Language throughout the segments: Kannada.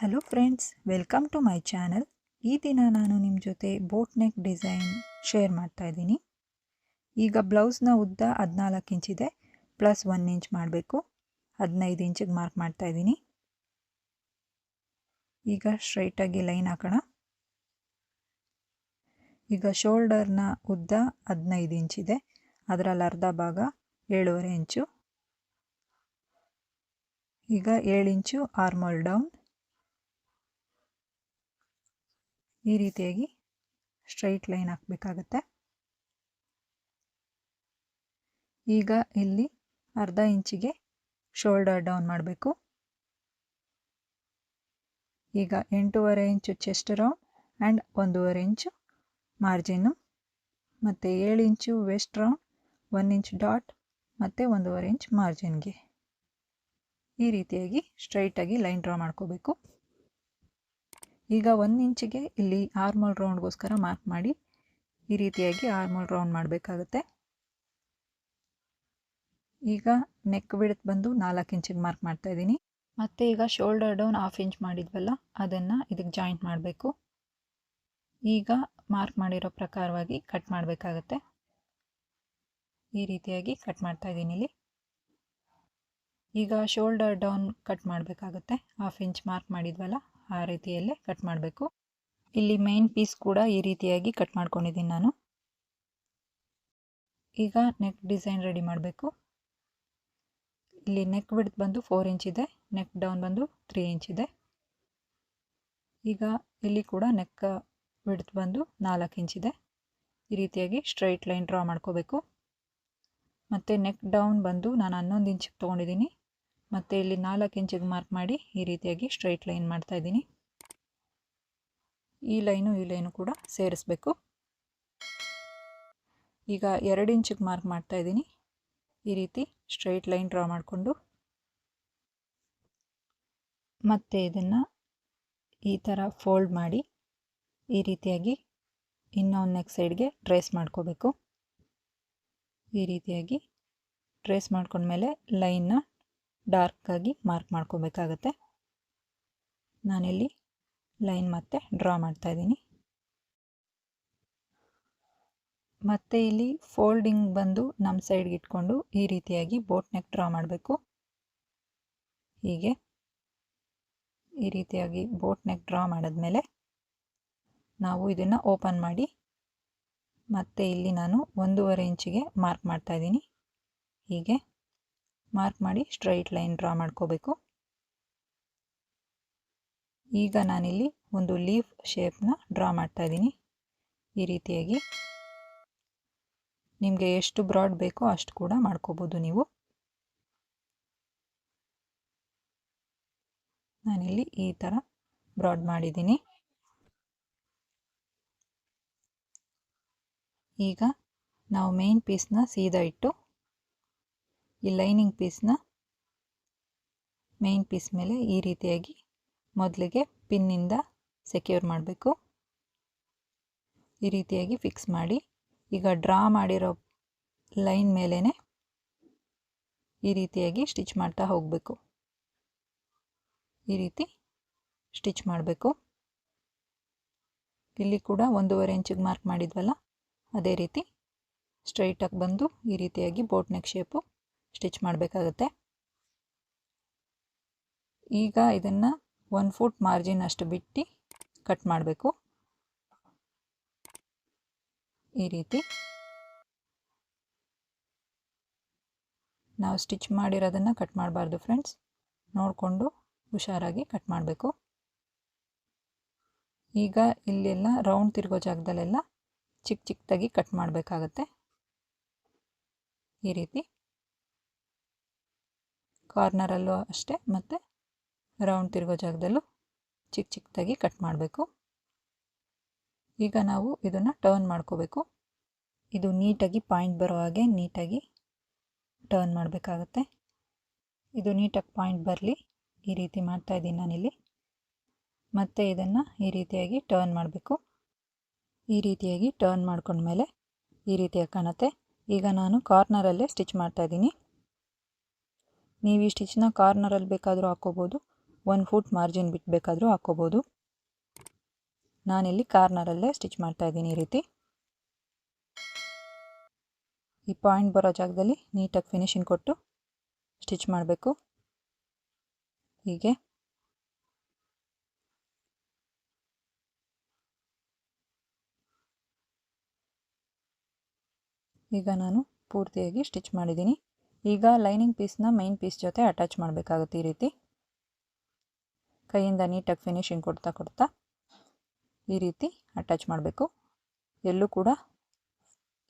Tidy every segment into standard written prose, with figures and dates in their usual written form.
Hello friends, welcome to my channel. ಈ ದಿನ ನಾನು ನಿಮ್ಮ ಜೊತೆ ಬೋಟ್ ನೆಕ್ ಡಿಸೈನ್ ಶೇರ್ ಮಾಡ್ತಾ ಇದ್ದೀನಿ. ಈಗ ಬ್ಲೌಸ್ನ ಉದ್ದ 14 ಇಂಚಿದೆ, ಪ್ಲಸ್ 1 ಇಂಚ್ ಮಾಡಬೇಕು. 15 ಇಂಚಿಗೆ ಮಾರ್ಕ್ ಮಾಡ್ತಾ ಇದ್ದೀನಿ. ಈಗ ಸ್ಟ್ರೈಟಾಗಿ ಲೈನ್ ಹಾಕೋಣ. ಈಗ ಶೋಲ್ಡರ್ನ ಉದ್ದ 15 ಇಂಚಿದೆ, ಅದರಲ್ಲಿ ಅರ್ಧ ಭಾಗ 7.5 ಇಂಚು. ಈಗ 7 ಇಂಚು ಆರ್ಮೋಲ್ ಡೌನ್. ಈ ರೀತಿಯಾಗಿ ಸ್ಟ್ರೈಟ್ ಲೈನ್ ಹಾಕಬೇಕಾಗತ್ತೆ. ಈಗ ಇಲ್ಲಿ ಅರ್ಧ ಇಂಚಿಗೆ ಶೋಲ್ಡರ್ ಡೌನ್ ಮಾಡಬೇಕು. ಈಗ 8.5 inch chest round and 1.5 inch margin, ಮತ್ತು 7 inch waist round, 1 inch dot ಮತ್ತು 1.5 ಇಂಚ್ ಮಾರ್ಜಿನ್ಗೆ ಈ ರೀತಿಯಾಗಿ ಸ್ಟ್ರೈಟಾಗಿ ಲೈನ್ ಡ್ರಾ ಮಾಡ್ಕೋಬೇಕು. ಈಗ 1 ಇಂಚಿಗೆ ಇಲ್ಲಿ ಆರ್ಮೋಲ್ ರೌಂಡ್ಗೋಸ್ಕರ ಮಾರ್ಕ್ ಮಾಡಿ ಈ ರೀತಿಯಾಗಿ ಆರ್ಮೋಲ್ ರೌಂಡ್ ಮಾಡಬೇಕಾಗುತ್ತೆ. ಈಗ ನೆಕ್ ವಿಡ್ತ್ ಬಂದು 4 ಇಂಚಿಗೆ ಮಾರ್ಕ್ ಮಾಡ್ತಾ ಇದ್ದೀನಿ. ಮತ್ತು ಈಗ ಶೋಲ್ಡರ್ ಡೌನ್ 1/2 ಇಂಚ್ ಮಾಡಿದ್ವಲ್ಲ, ಅದನ್ನು ಇದಕ್ಕೆ ಜಾಯಿಂಟ್ ಮಾಡಬೇಕು. ಈಗ ಮಾರ್ಕ್ ಮಾಡಿರೋ ಪ್ರಕಾರವಾಗಿ ಕಟ್ ಮಾಡಬೇಕಾಗತ್ತೆ. ಈ ರೀತಿಯಾಗಿ ಕಟ್ ಮಾಡ್ತಾ ಇದ್ದೀನಿ ಇಲ್ಲಿ. ಈಗ ಶೋಲ್ಡರ್ ಡೌನ್ ಕಟ್ ಮಾಡಬೇಕಾಗತ್ತೆ. 1/2 ಇಂಚ್ ಮಾರ್ಕ್ ಮಾಡಿದ್ವಲ್ಲ, ಆ ರೀತಿಯಲ್ಲೇ ಕಟ್ ಮಾಡಬೇಕು. ಇಲ್ಲಿ ಮೇನ್ ಪೀಸ್ ಕೂಡ ಈ ರೀತಿಯಾಗಿ ಕಟ್ ಮಾಡ್ಕೊಂಡಿದ್ದೀನಿ ನಾನು. ಈಗ ನೆಕ್ ಡಿಸೈನ್ ರೆಡಿ ಮಾಡಬೇಕು. ಇಲ್ಲಿ ನೆಕ್ ವಿಡ್ತ್ ಬಂದು 4 ಇಂಚ್ ಇದೆ, ನೆಕ್ ಡೌನ್ ಬಂದು 3 ಇಂಚ್ ಇದೆ. ಈಗ ಇಲ್ಲಿ ಕೂಡ ನೆಕ್ ವಿಡ್ತ್ ಬಂದು 4 ಇಂಚ್ ಇದೆ. ಈ ರೀತಿಯಾಗಿ ಸ್ಟ್ರೈಟ್ ಲೈನ್ ಡ್ರಾ ಮಾಡ್ಕೋಬೇಕು. ಮತ್ತು ನೆಕ್ ಡೌನ್ ಬಂದು ನಾನು 11 ಇಂಚಿಗೆ ತೊಗೊಂಡಿದ್ದೀನಿ. ಮತ್ತು ಇಲ್ಲಿ 4 ಇಂಚಿಗೆ ಮಾರ್ಕ್ ಮಾಡಿ ಈ ರೀತಿಯಾಗಿ ಸ್ಟ್ರೈಟ್ ಲೈನ್ ಮಾಡ್ತಾ ಇದ್ದೀನಿ. ಈ ಲೈನು ಕೂಡ ಸೇರಿಸ್ಬೇಕು. ಈಗ 2 ಇಂಚಿಗೆ ಮಾರ್ಕ್ ಮಾಡ್ತಾ ಇದ್ದೀನಿ. ಈ ರೀತಿ ಸ್ಟ್ರೈಟ್ ಲೈನ್ ಡ್ರಾ ಮಾಡಿಕೊಂಡು ಮತ್ತೆ ಇದನ್ನು ಈ ಥರ ಫೋಲ್ಡ್ ಮಾಡಿ ಈ ರೀತಿಯಾಗಿ ಇನ್ನೊಂದು ನೆಕ್ ಸೈಡ್ಗೆ ಟ್ರೇಸ್ ಮಾಡ್ಕೋಬೇಕು. ಈ ರೀತಿಯಾಗಿ ಟ್ರೇಸ್ ಮಾಡ್ಕೊಂಡ್ಮೇಲೆ ಲೈನ್ನ ಡಾರ್ಕಾಗಿ ಮಾರ್ಕ್ ಮಾಡ್ಕೋಬೇಕಾಗತ್ತೆ. ನಾನಿಲ್ಲಿ ಲೈನ್ ಮತ್ತೆ ಡ್ರಾ ಮಾಡ್ತಾ ಇದ್ದೀನಿ. ಮತ್ತು ಇಲ್ಲಿ ಫೋಲ್ಡಿಂಗ್ ಬಂದು ನಮ್ಮ ಸೈಡ್ಗೆ ಇಟ್ಕೊಂಡು ಈ ರೀತಿಯಾಗಿ ಬೋಟ್ ನೆಕ್ ಡ್ರಾ ಮಾಡಬೇಕು. ಹೀಗೆ ಈ ರೀತಿಯಾಗಿ ಬೋಟ್ ನೆಕ್ ಡ್ರಾ ಮಾಡಿದ್ಮೇಲೆ ನಾವು ಇದನ್ನು ಓಪನ್ ಮಾಡಿ ಮತ್ತು ಇಲ್ಲಿ ನಾನು 1.5 ಇಂಚಿಗೆ ಮಾರ್ಕ್ ಮಾಡ್ತಾ ಇದ್ದೀನಿ. ಹೀಗೆ ಮಾರ್ಕ್ ಮಾಡಿ ಸ್ಟ್ರೈಟ್ ಲೈನ್ ಡ್ರಾ ಮಾಡ್ಕೋಬೇಕು. ಈಗ ನಾನಿಲ್ಲಿ ಒಂದು ಲೀಫ್ ಶೇಪ್ನ ಡ್ರಾ ಮಾಡ್ತಾ ಇದ್ದೀನಿ. ಈ ರೀತಿಯಾಗಿ ನಿಮಗೆ ಎಷ್ಟು ಬ್ರಾಡ್ ಬೇಕೋ ಅಷ್ಟು ಕೂಡ ಮಾಡ್ಕೋಬೋದು ನೀವು. ನಾನಿಲ್ಲಿ ಈ ಥರ ಬ್ರಾಡ್ ಮಾಡಿದ್ದೀನಿ. ಈಗ ನಾವು ಮೇನ್ ಪೀಸ್ನ ಸೀದಾ ಇಟ್ಟು ಈ ಲೈನಿಂಗ್ ಪೀಸ್ನ ಮೇನ್ ಪೀಸ್ ಮೇಲೆ ಈ ರೀತಿಯಾಗಿ ಮೊದಲಿಗೆ ಪಿನ್ನಿಂದ ಸೆಕ್ಯೂರ್ ಮಾಡಬೇಕು. ಈ ರೀತಿಯಾಗಿ ಫಿಕ್ಸ್ ಮಾಡಿ ಈಗ ಡ್ರಾ ಮಾಡಿರೋ ಲೈನ್ ಮೇಲೇ ಈ ರೀತಿಯಾಗಿ ಸ್ಟಿಚ್ ಮಾಡ್ತಾ ಹೋಗಬೇಕು. ಈ ರೀತಿ ಸ್ಟಿಚ್ ಮಾಡಬೇಕು. ಇಲ್ಲಿ ಕೂಡ 1.5 ಇಂಚಿಗೆ ಮಾರ್ಕ್ ಮಾಡಿದ್ವಲ್ಲ, ಅದೇ ರೀತಿ ಸ್ಟ್ರೈಟಾಗಿ ಬಂದು ಈ ರೀತಿಯಾಗಿ ಬೋಟ್ ನೆಕ್ ಶೇಪು ಸ್ಟಿಚ್ ಮಾಡಬೇಕಾಗತ್ತೆ. ಈಗ ಇದನ್ನು 1 ಫುಟ್ ಮಾರ್ಜಿನ್ ಅಷ್ಟು ಬಿಟ್ಟು ಕಟ್ ಮಾಡಬೇಕು. ಈ ರೀತಿ ನಾವು ಸ್ಟಿಚ್ ಮಾಡಿರೋದನ್ನು ಕಟ್ ಮಾಡಬಾರ್ದು ಫ್ರೆಂಡ್ಸ್, ನೋಡಿಕೊಂಡು ಹುಷಾರಾಗಿ ಕಟ್ ಮಾಡಬೇಕು. ಈಗ ಇಲ್ಲೆಲ್ಲ ರೌಂಡ್ ತಿರುಗೋ ಜಾಗದಲ್ಲೆಲ್ಲ ಚಿಕ್ಕ ಚಿಕ್ಕದಾಗಿ ಕಟ್ ಮಾಡಬೇಕಾಗತ್ತೆ. ಈ ರೀತಿ ಕಾರ್ನರಲ್ಲೂ ಅಷ್ಟೇ, ಮತ್ತು ರೌಂಡ್ ತಿರುಗೋ ಜಾಗದಲ್ಲೂ ಚಿಕ್ಕ ಚಿಕ್ಕದಾಗಿ ಕಟ್ ಮಾಡಬೇಕು. ಈಗ ನಾವು ಇದನ್ನು ಟರ್ನ್ ಮಾಡ್ಕೋಬೇಕು. ಇದು ನೀಟಾಗಿ ಪಾಯಿಂಟ್ ಬರೋ ಹಾಗೆ ನೀಟಾಗಿ ಟರ್ನ್ ಮಾಡಬೇಕಾಗತ್ತೆ. ಇದು ನೀಟಾಗಿ ಪಾಯಿಂಟ್ ಬರಲಿ ಈ ರೀತಿ ಮಾಡ್ತಾ ಇದ್ದೀನಿ ನಾನಿಲ್ಲಿ. ಮತ್ತು ಇದನ್ನು ಈ ರೀತಿಯಾಗಿ ಟರ್ನ್ ಮಾಡಬೇಕು. ಈ ರೀತಿಯಾಗಿ ಟರ್ನ್ ಮಾಡ್ಕೊಂಡ್ಮೇಲೆ ಈ ರೀತಿಯಾಗಿ ಕಾಣುತ್ತೆ. ಈಗ ನಾನು ಕಾರ್ನರಲ್ಲೇ ಸ್ಟಿಚ್ ಮಾಡ್ತಾ ಇದ್ದೀನಿ. ನೀವು ಈ ಸ್ಟಿಚ್ನ ಕಾರ್ನರಲ್ಲಿ ಬೇಕಾದರೂ ಹಾಕ್ಕೋಬೋದು, 1 ಫೂಟ್ ಮಾರ್ಜಿನ್ ಬಿಟ್ಟಬೇಕಾದ್ರೂ ಹಾಕ್ಕೋಬೋದು. ನಾನಿಲ್ಲಿ ಕಾರ್ನರಲ್ಲೇ ಸ್ಟಿಚ್ ಮಾಡ್ತಾಯಿದ್ದೀನಿ. ಈ ರೀತಿ ಈ ಪಾಯಿಂಟ್ ಬರೋ ಜಾಗದಲ್ಲಿ ನೀಟಾಗಿ ಫಿನಿಶಿಂಗ್ ಕೊಟ್ಟು ಸ್ಟಿಚ್ ಮಾಡಬೇಕು. ಹೀಗೆ ಈಗ ನಾನು ಪೂರ್ತಿಯಾಗಿ ಸ್ಟಿಚ್ ಮಾಡಿದ್ದೀನಿ. ಈಗ ಲೈನಿಂಗ್ ಪೀಸ್ನ ಮೈನ್ ಪೀಸ್ ಜೊತೆ ಅಟ್ಯಾಚ್ ಮಾಡಬೇಕಾಗುತ್ತೆ. ಈ ರೀತಿ ಕೈಯಿಂದ ನೀಟಾಗಿ ಫಿನಿಶಿಂಗ್ ಕೊಡ್ತಾ ಈ ರೀತಿ ಅಟ್ಯಾಚ್ ಮಾಡಬೇಕು. ಎಲ್ಲೂ ಕೂಡ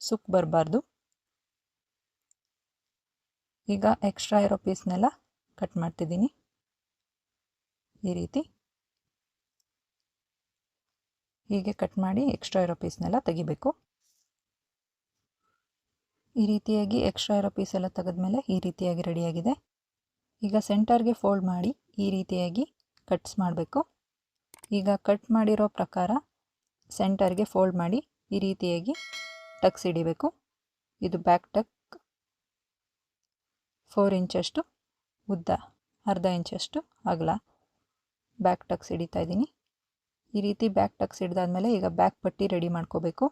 ಸುಕ್ ಬರಬಾರ್ದು. ಈಗ ಎಕ್ಸ್ಟ್ರಾ ಇರೋ ಪೀಸ್ನೆಲ್ಲ ಕಟ್ ಮಾಡ್ತಿದ್ದೀನಿ. ಈ ರೀತಿ ಹೀಗೆ ಕಟ್ ಮಾಡಿ ಎಕ್ಸ್ಟ್ರಾ ಇರೋ ಪೀಸ್ನೆಲ್ಲ ತೆಗಿಬೇಕು. ಈ ರೀತಿಯಾಗಿ ಎಕ್ಸ್ಟ್ರಾ ಇರೋ ಪೀಸ್ ಎಲ್ಲ ತೆಗೆದ್ಮೇಲೆ ಈ ರೀತಿಯಾಗಿ ರೆಡಿಯಾಗಿದೆ. ಈಗ ಸೆಂಟರ್ಗೆ ಫೋಲ್ಡ್ ಮಾಡಿ ಈ ರೀತಿಯಾಗಿ ಕಟ್ಸ್ ಮಾಡಬೇಕು. ಈಗ ಕಟ್ ಮಾಡಿರೋ ಪ್ರಕಾರ ಸೆಂಟರ್ಗೆ ಫೋಲ್ಡ್ ಮಾಡಿ ಈ ರೀತಿಯಾಗಿ ಟಕ್ಸ್ ಹಿಡಿಬೇಕು. ಇದು ಬ್ಯಾಕ್ ಟಕ್ 4 ಇಂಚಷ್ಟು ಉದ್ದ, ಅರ್ಧ ಇಂಚಷ್ಟು ಅಗಲ ಬ್ಯಾಕ್ ಟಕ್ಸ್ ಹಿಡಿತಾ ಇದ್ದೀನಿ. ಈ ರೀತಿ ಬ್ಯಾಕ್ ಟಕ್ಸ್ ಹಿಡಿದಾದ್ಮೇಲೆ ಈಗ ಬ್ಯಾಕ್ ಪಟ್ಟಿ ರೆಡಿ ಮಾಡ್ಕೋಬೇಕು.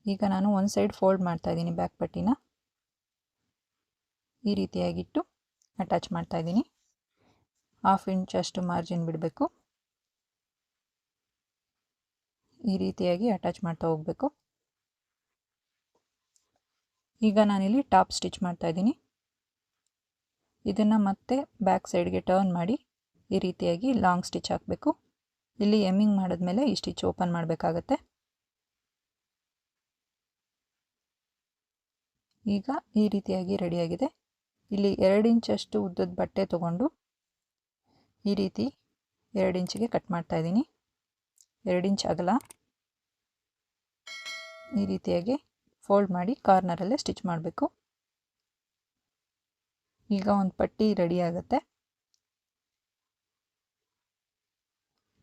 ಈಗ ನಾನು ಒಂದು ಸೈಡ್ ಫೋಲ್ಡ್ ಮಾಡ್ತಾ ಇದ್ದೀನಿ. ಬ್ಯಾಕ್ ಪಟ್ಟಿನ ಈ ರೀತಿಯಾಗಿಟ್ಟು ಅಟ್ಯಾಚ್ ಮಾಡ್ತಾ ಇದ್ದೀನಿ. 1/2 ಇಂಚಷ್ಟು ಮಾರ್ಜಿನ್ ಬಿಡಬೇಕು. ಈ ರೀತಿಯಾಗಿ ಅಟ್ಯಾಚ್ ಮಾಡ್ತಾ ಹೋಗಬೇಕು. ಈಗ ನಾನಿಲ್ಲಿ ಟಾಪ್ ಸ್ಟಿಚ್ ಮಾಡ್ತಾ ಇದ್ದೀನಿ. ಇದನ್ನು ಮತ್ತೆ ಬ್ಯಾಕ್ ಸೈಡ್ಗೆ ಟರ್ನ್ ಮಾಡಿ ಈ ರೀತಿಯಾಗಿ ಲಾಂಗ್ ಸ್ಟಿಚ್ ಹಾಕಬೇಕು. ಇಲ್ಲಿ ಎಮ್ಮಿಂಗ್ ಮಾಡಿದ್ಮೇಲೆ ಈ ಸ್ಟಿಚ್ ಓಪನ್ ಮಾಡಬೇಕಾಗತ್ತೆ. ಈಗ ಈ ರೀತಿಯಾಗಿ ರೆಡಿಯಾಗಿದೆ. ಇಲ್ಲಿ 2 ಇಂಚಷ್ಟು ಉದ್ದದ ಬಟ್ಟೆ ತಗೊಂಡು ಈ ರೀತಿ 2 ಇಂಚಿಗೆ ಕಟ್ ಮಾಡ್ತಾ ಇದ್ದೀನಿ. 2 ಇಂಚ್ ಅಗಲ ಈ ರೀತಿಯಾಗಿ ಫೋಲ್ಡ್ ಮಾಡಿ ಕಾರ್ನರಲ್ಲೇ ಸ್ಟಿಚ್ ಮಾಡಬೇಕು. ಈಗ ಒಂದು ಪಟ್ಟಿ ರೆಡಿ ಆಗುತ್ತೆ.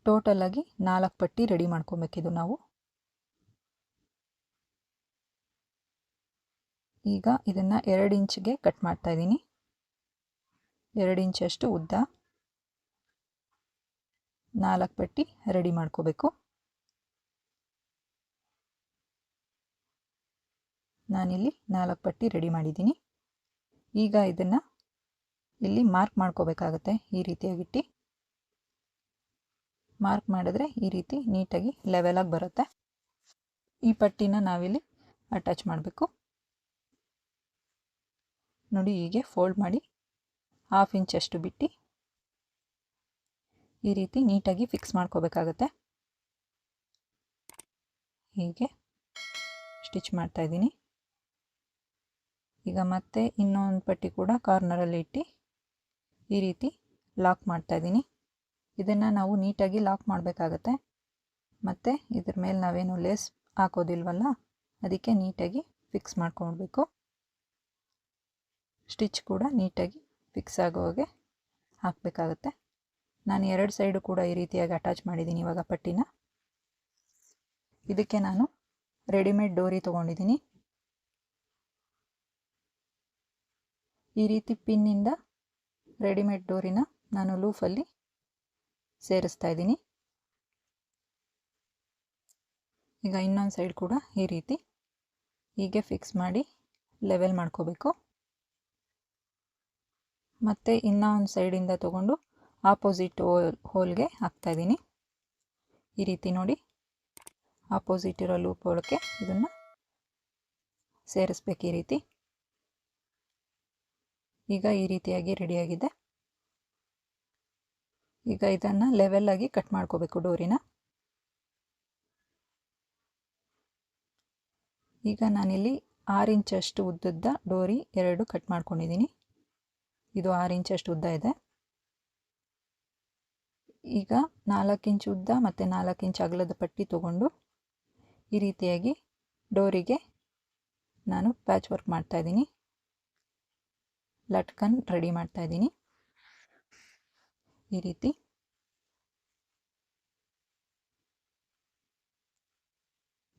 ಟೋಟಲ್ ಆಗಿ 4 ಪಟ್ಟಿ ರೆಡಿ ಮಾಡ್ಕೊಬೇಕಿದು ನಾವು. ಈಗ ಇದನ್ನು 2 ಇಂಚಿಗೆ ಕಟ್ ಮಾಡ್ತಾ ಇದ್ದೀನಿ. 2 ಇಂಚಷ್ಟು ಉದ್ದ 4 ಪಟ್ಟಿ ರೆಡಿ ಮಾಡ್ಕೋಬೇಕು. ನಾನಿಲ್ಲಿ 4 ಪಟ್ಟಿ ರೆಡಿ ಮಾಡಿದ್ದೀನಿ. ಈಗ ಇದನ್ನು ಇಲ್ಲಿ ಮಾರ್ಕ್ ಮಾಡ್ಕೋಬೇಕಾಗತ್ತೆ. ಈ ರೀತಿಯಾಗಿಟ್ಟು ಮಾರ್ಕ್ ಮಾಡಿದ್ರೆ ಈ ರೀತಿ ನೀಟಾಗಿ ಲೆವೆಲಾಗಿ ಬರುತ್ತೆ. ಈ ಪಟ್ಟಿನ ನಾವಿಲ್ಲಿ ಅಟ್ಯಾಚ್ ಮಾಡಬೇಕು. ನೋಡಿ, ಹೀಗೆ ಫೋಲ್ಡ್ ಮಾಡಿ 1/2 ಇಂಚಷ್ಟು ಬಿಟ್ಟು ಈ ರೀತಿ ನೀಟಾಗಿ ಫಿಕ್ಸ್ ಮಾಡ್ಕೋಬೇಕಾಗತ್ತೆ. ಹೀಗೆ ಸ್ಟಿಚ್ ಮಾಡ್ತಾ ಇದ್ದೀನಿ. ಈಗ ಮತ್ತೆ ಇನ್ನೊಂದು ಪಟ್ಟಿ ಕೂಡ ಕಾರ್ನರಲ್ಲಿ ಇಟ್ಟು ಈ ರೀತಿ ಲಾಕ್ ಮಾಡ್ತಾ ಇದ್ದೀನಿ. ಇದನ್ನು ನಾವು ನೀಟಾಗಿ ಲಾಕ್ ಮಾಡಬೇಕಾಗತ್ತೆ. ಮತ್ತು ಇದ್ರ ಮೇಲೆ ನಾವೇನು ಲೇಸ್ ಹಾಕೋದಿಲ್ವಲ್ಲ, ಅದಕ್ಕೆ ನೀಟಾಗಿ ಫಿಕ್ಸ್ ಮಾಡ್ಕೊಳ್ಬೇಕು. ಸ್ಟಿಚ್ ಕೂಡ ನೀಟಾಗಿ ಫಿಕ್ಸ್ ಆಗೋ ಹಾಗೆ ಹಾಕಬೇಕಾಗತ್ತೆ. ನಾನು 2 ಸೈಡು ಕೂಡ ಈ ರೀತಿಯಾಗಿ ಅಟ್ಯಾಚ್ ಮಾಡಿದ್ದೀನಿ. ಇವಾಗ ಪಟ್ಟಿನ ಇದಕ್ಕೆ ನಾನು ರೆಡಿಮೇಡ್ ಡೋರಿ ತೊಗೊಂಡಿದ್ದೀನಿ. ಈ ರೀತಿ ಪಿನ್ನಿಂದ ರೆಡಿಮೇಡ್ ಡೋರಿನ ನಾನು ಲೂಫಲ್ಲಿ ಸೇರಿಸ್ತಾ ಇದ್ದೀನಿ. ಈಗ ಇನ್ನೊಂದು ಸೈಡ್ ಕೂಡ ಈ ರೀತಿ ಹೀಗೆ ಫಿಕ್ಸ್ ಮಾಡಿ ಲೆವೆಲ್ ಮಾಡ್ಕೋಬೇಕು. ಮತ್ತು ಇನ್ನೊಂದು ಸೈಡಿಂದ ತೊಗೊಂಡು ಆಪೋಸಿಟ್ ಹೋಲ್ಗೆ ಹಾಕ್ತಾಯಿದ್ದೀನಿ. ಈ ರೀತಿ ನೋಡಿ, ಆಪೋಸಿಟ್ ಇರೋ ಲೂಪ್ ಹೋಲ್ಗೆ ಇದನ್ನು ಸೇರಿಸ್ಬೇಕು. ಈ ರೀತಿ ಈಗ ಈ ರೀತಿಯಾಗಿ ರೆಡಿಯಾಗಿದೆ. ಈಗ ಇದನ್ನು ಲೆವೆಲಾಗಿ ಕಟ್ ಮಾಡ್ಕೋಬೇಕು ಡೋರಿನ. ಈಗ ನಾನಿಲ್ಲಿ 6 ಇಂಚಷ್ಟು ಉದ್ದದ ಡೋರಿ 2 ಕಟ್ ಮಾಡ್ಕೊಂಡಿದ್ದೀನಿ. ಇದು 6 ಇಂಚಷ್ಟು ಉದ್ದ ಇದೆ. ಈಗ 4 ಇಂಚ್ ಉದ್ದ ಮತ್ತು 4 ಇಂಚ್ ಅಗಲದ ಪಟ್ಟಿ ತಗೊಂಡು ಈ ರೀತಿಯಾಗಿ ಡೋರಿಗೆ ನಾನು ಪ್ಯಾಚ್ ವರ್ಕ್ ಮಾಡ್ತಾಯಿದ್ದೀನಿ. ಲಟ್ಕನ್ ರೆಡಿ ಮಾಡ್ತಾಯಿದ್ದೀನಿ. ಈ ರೀತಿ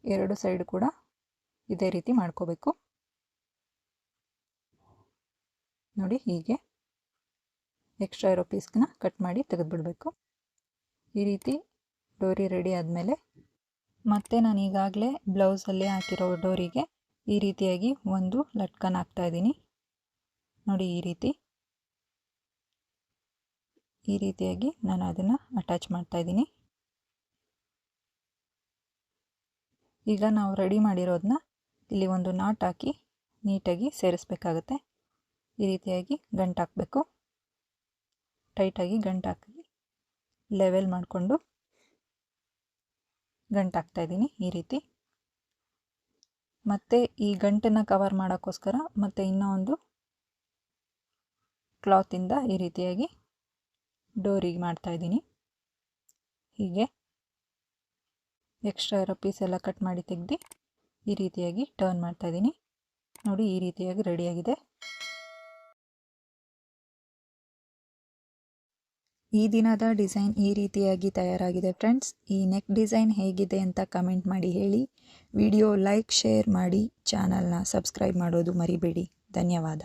ಎರಡು ಸೈಡ್ ಕೂಡ ಇದೇ ರೀತಿ ಮಾಡ್ಕೋಬೇಕು. ನೋಡಿ, ಹೀಗೆ ಎಕ್ಸ್ಟ್ರಾ ಇರೋ ಪೀಸ್ನ ಕಟ್ ಮಾಡಿ ತೆಗೆದುಬಿಡಬೇಕು. ಈ ರೀತಿ ಡೋರಿ ರೆಡಿ ಆದಮೇಲೆ ಮತ್ತೆ ನಾನು ಈಗಾಗಲೇ ಬ್ಲೌಸಲ್ಲಿ ಹಾಕಿರೋ ಡೋರಿಗೆ ಈ ರೀತಿಯಾಗಿ ಒಂದು ಲಟ್ಕನ್ ಹಾಕ್ತಾಯಿದ್ದೀನಿ ನೋಡಿ. ಈ ರೀತಿಯಾಗಿ ನಾನು ಅದನ್ನು ಅಟ್ಯಾಚ್ ಮಾಡ್ತಾಯಿದ್ದೀನಿ. ಈಗ ನಾವು ರೆಡಿ ಮಾಡಿರೋದನ್ನ ಇಲ್ಲಿ ಒಂದು ನಾಟ್ ಹಾಕಿ ನೀಟಾಗಿ ಸೇರಿಸ್ಬೇಕಾಗತ್ತೆ. ಈ ರೀತಿಯಾಗಿ ಗಂಟು ಹಾಕಬೇಕು. ಟೈಟಾಗಿ ಗಂಟು ಹಾಕಿ ಲೆವೆಲ್ ಮಾಡಿಕೊಂಡು ಗಂಟು ಹಾಕ್ತಾಯಿದ್ದೀನಿ ಈ ರೀತಿ. ಮತ್ತು ಈ ಗಂಟನ್ನು ಕವರ್ ಮಾಡೋಕ್ಕೋಸ್ಕರ ಮತ್ತು ಇನ್ನೂ ಒಂದು ಕ್ಲಾತಿಂದ ಈ ರೀತಿಯಾಗಿ ಡೋರಿಗೆ ಮಾಡ್ತಾಯಿದ್ದೀನಿ. ಹೀಗೆ ಎಕ್ಸ್ಟ್ರಾ ಇರೋ ಪೀಸ್ ಎಲ್ಲ ಕಟ್ ಮಾಡಿ ತೆಗೆದು ಈ ರೀತಿಯಾಗಿ ಟರ್ನ್ ಮಾಡ್ತಾಯಿದ್ದೀನಿ ನೋಡಿ. ಈ ರೀತಿಯಾಗಿ ರೆಡಿಯಾಗಿದೆ. ಈ ದಿನದ ಡಿಸೈನ್ ಈ ರೀತಿಯಾಗಿ ತಯಾರಾಗಿದೆ ಫ್ರೆಂಡ್ಸ್. ಈ ನೆಕ್ ಡಿಸೈನ್ ಹೇಗಿದೆ ಅಂತ ಕಮೆಂಟ್ ಮಾಡಿ ಹೇಳಿ. ವಿಡಿಯೋ ಲೈಕ್ ಶೇರ್ ಮಾಡಿ, ಚಾನಲ್ನ ಸಬ್ಸ್ಕ್ರೈಬ್ ಮಾಡೋದು ಮರಿಬೇಡಿ. ಧನ್ಯವಾದ.